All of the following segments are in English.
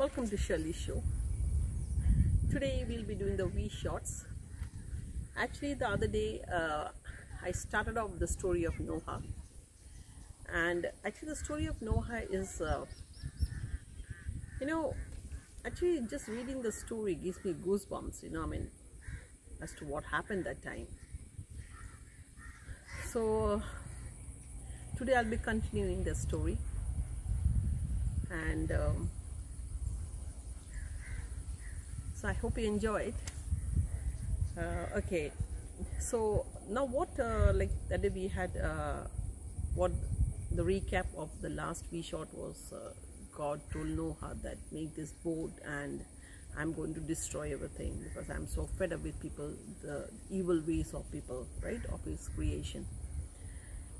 Welcome to Shirley's show. Today we'll be doing the Weeshots. Actually, the other day I started off the story of Noah, and actually the story of Noah is, actually just reading the story gives me goosebumps. As to what happened that time. So today I'll be continuing the story, and so I hope you enjoy it. Okay, so now what like that day we had what the recap of the last Weeshot was, God told Noah that make this boat and I'm going to destroy everything because I'm so fed up with people, the evil ways of people, right, of his creation.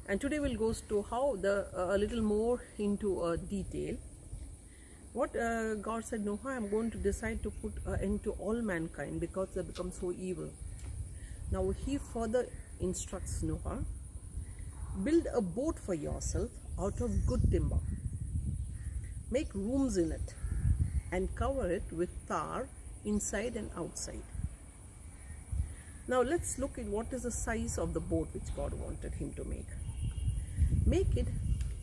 And today we'll go to how a little more into detail. What God said, Noah, I'm going to decide to put into all mankind because they become so evil. Now he further instructs Noah, build a boat for yourself out of good timber. Make rooms in it and cover it with tar inside and outside. Now let's look at what is the size of the boat which God wanted him to make. Make it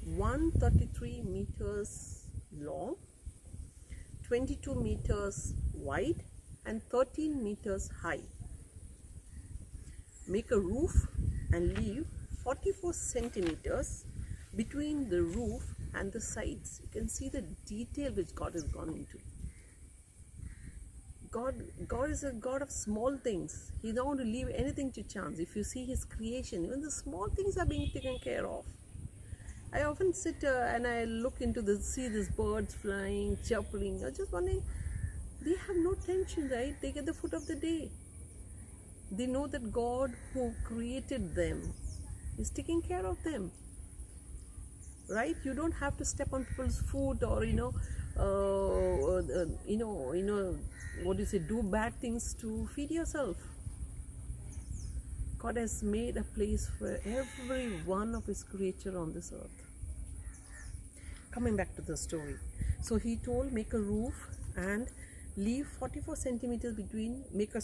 133 meters long, 22 meters wide and 13 meters high. Make a roof and leave 44 centimeters between the roof and the sides. You can see the detail which God has gone into. God is a God of small things. He don't want to leave anything to chance. If you see his creation, even the small things are being taken care of. I often sit and I look into see these birds flying, chirping. I'm just wondering, they have no tension, right? They get the food of the day. They know that God who created them is taking care of them, right? You don't have to step on people's food or what do you say, do bad things to feed yourself. God has made a place for every one of his creature on this earth. Coming back to the story. So he told, make a roof and leave 44 centimeters between, make a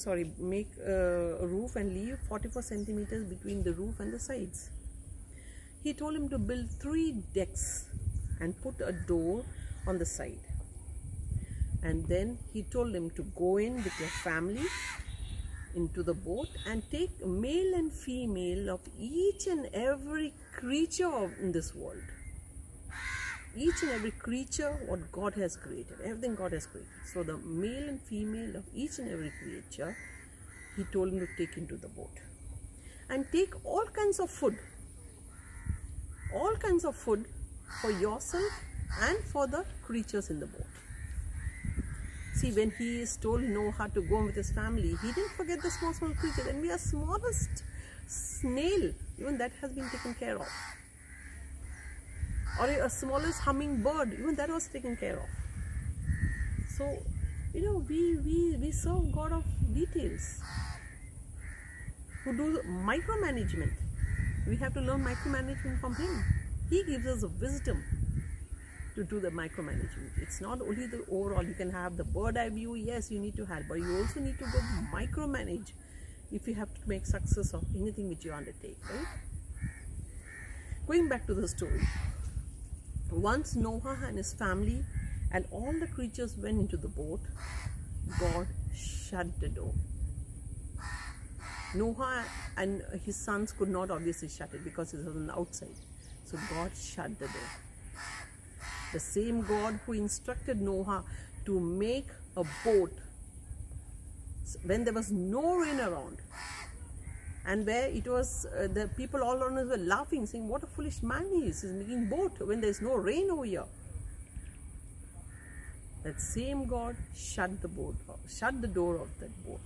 roof and leave 44 centimeters between the roof and the sides. He told him to build 3 decks and put a door on the side. And then he told him to go in with your family into the boat and take male and female of each and every creature in this world. Each and every creature what God has created, everything God has created. So the male and female of each and every creature, he told him to take into the boat. And take all kinds of food for yourself and for the creatures in the boat. See, when he is told Noah to go with his family, he didn't forget the small creatures. And we are smallest snail, even that has been taken care of. Or a smallest hummingbird, even that was taken care of. So, we serve God of details, who do micromanagement. We have to learn micromanagement from him. He gives us a wisdom to do the micromanagement. It's not only the overall, you can have the bird eye view, yes, you need to have, but you also need to go micromanage if you have to make success of anything which you undertake, right? Going back to the story. Once Noah and his family and all the creatures went into the boat, God shut the door. Noah and his sons could not obviously shut it because it was on the outside. So God shut the door. The same God who instructed Noah to make a boat when there was no rain around, and where it was, the people all around us were laughing, saying, what a foolish man he is, he's making boat when there is no rain over here. That same God shut the door of that boat.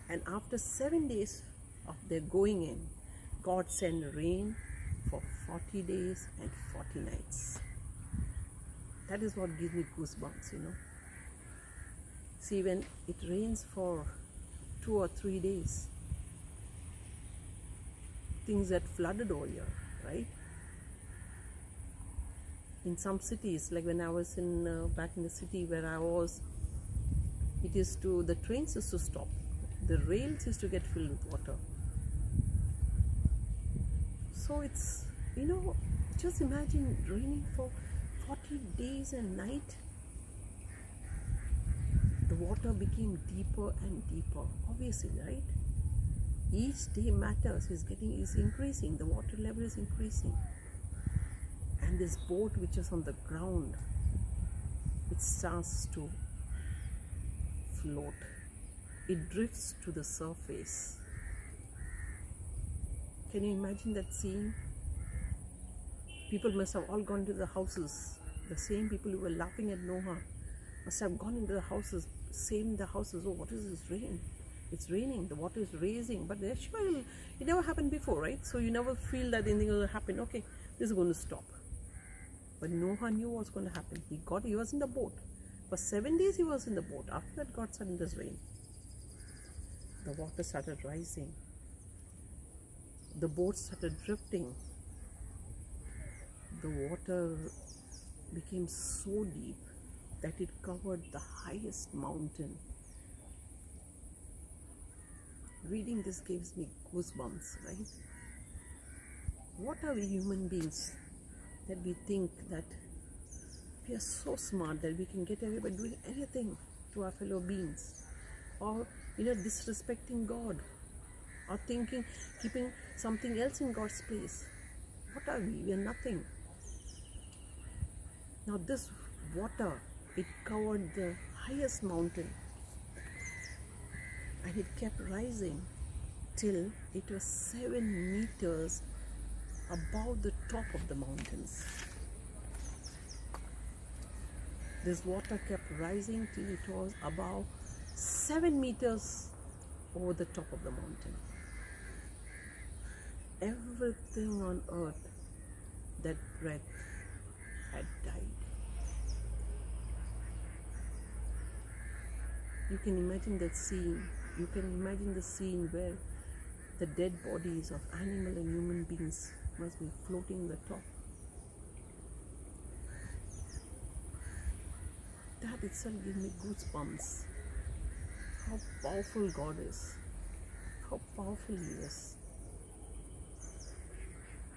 And after 7 days of their going in, God sent rain for 40 days and 40 nights. That is what gives me goosebumps, See, when it rains for 2 or 3 days, things that flooded over here, right? In some cities, like when I was in back in the city where I was, the trains used to stop, the rails used to get filled with water. So it's, just imagine raining for 40 days and night. The water became deeper and deeper, obviously, right? Each day matters, is increasing, the water level is increasing. And this boat which is on the ground, it starts to float. It drifts to the surface. Can you imagine that scene? People must have all gone to the houses. The same people who were laughing at Noah must have gone into the houses, oh, what is this rain? It's raining, the water is raising, but it never happened before, right? So you never feel that anything will happen. Okay, this is going to stop. But Noah knew what's going to happen. He was in the boat. For 7 days he was in the boat. After that, God sent this rain. The water started rising. The boat started drifting. The water became so deep that it covered the highest mountain. Reading this gives me goosebumps, right? What are we human beings that we think that we are so smart that we can get away by doing anything to our fellow beings, or disrespecting God, or keeping something else in God's place? What are we? We are nothing. Now this water, it covered the highest mountain, and it kept rising till it was 7 meters above the top of the mountains. This water kept rising till it was about 7 meters over the top of the mountain. Everything on earth that breath had died. You can imagine that scene. You can imagine the scene where the dead bodies of animal and human beings must be floating on the top. That itself gave me goosebumps. How powerful God is. How powerful He is.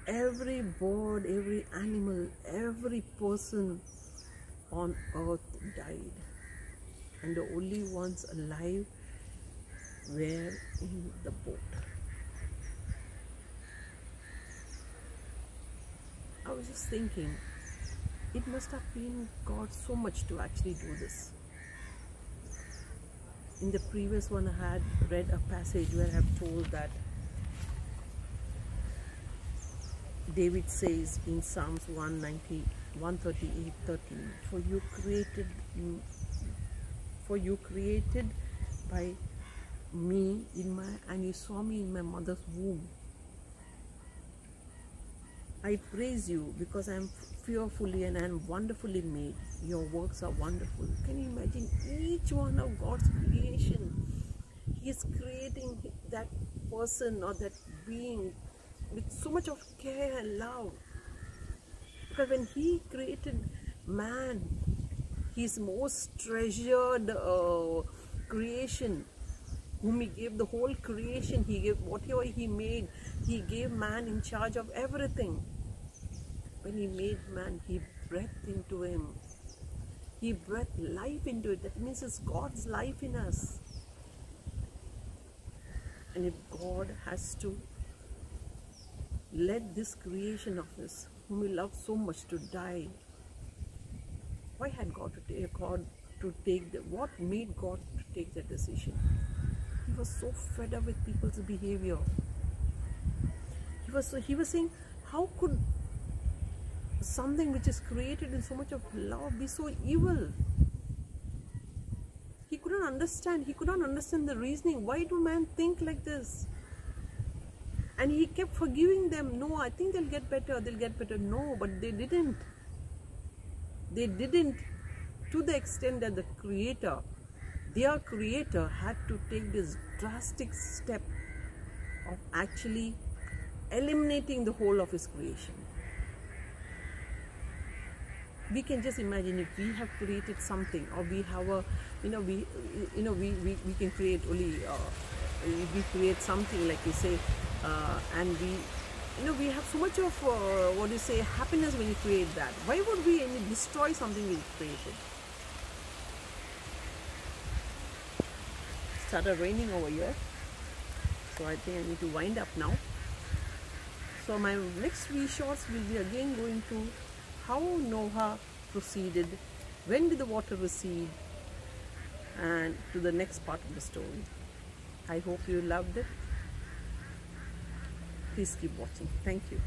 Every bird, every animal, every person on earth died. And the only ones alive were in the boat. I was just thinking, it must have been God so much to actually do this. In the previous one, I had read a passage where I have told that David says in Psalms 138:13, For you created by me and you saw me in my mother's womb. I praise you because I am fearfully and I am wonderfully made. Your works are wonderful. Can you imagine each one of God's creation? He is creating that person or that being with so much of care and love. Because when He created man, His most treasured creation, whom He gave the whole creation, He gave whatever He made, He gave man in charge of everything. When He made man, He breathed into him. He breathed life into it. That means it's God's life in us. And if God has to let this creation of His, whom He loved so much, to die, why had God to take what made God to take that decision? He was so fed up with people's behavior. He was saying, how could something which is created in so much of love be so evil? He couldn't understand. He could not understand the reasoning. Why do man think like this? And He kept forgiving them. No, I think they'll get better. They'll get better. No, but they didn't. They didn't, to the extent that the Creator, their Creator, had to take this drastic step of actually eliminating the whole of His creation. we can just imagine if we have created something, or we have a, we can create only, we create something like you say, and we have so much of happiness when you create that. Why would we destroy something we created? Started raining over here, so I think I need to wind up now. So my next Weeshots will be again going to how Noah proceeded, when did the water recede, and to the next part of the story. I hope you loved it. Please keep watching. Thank you.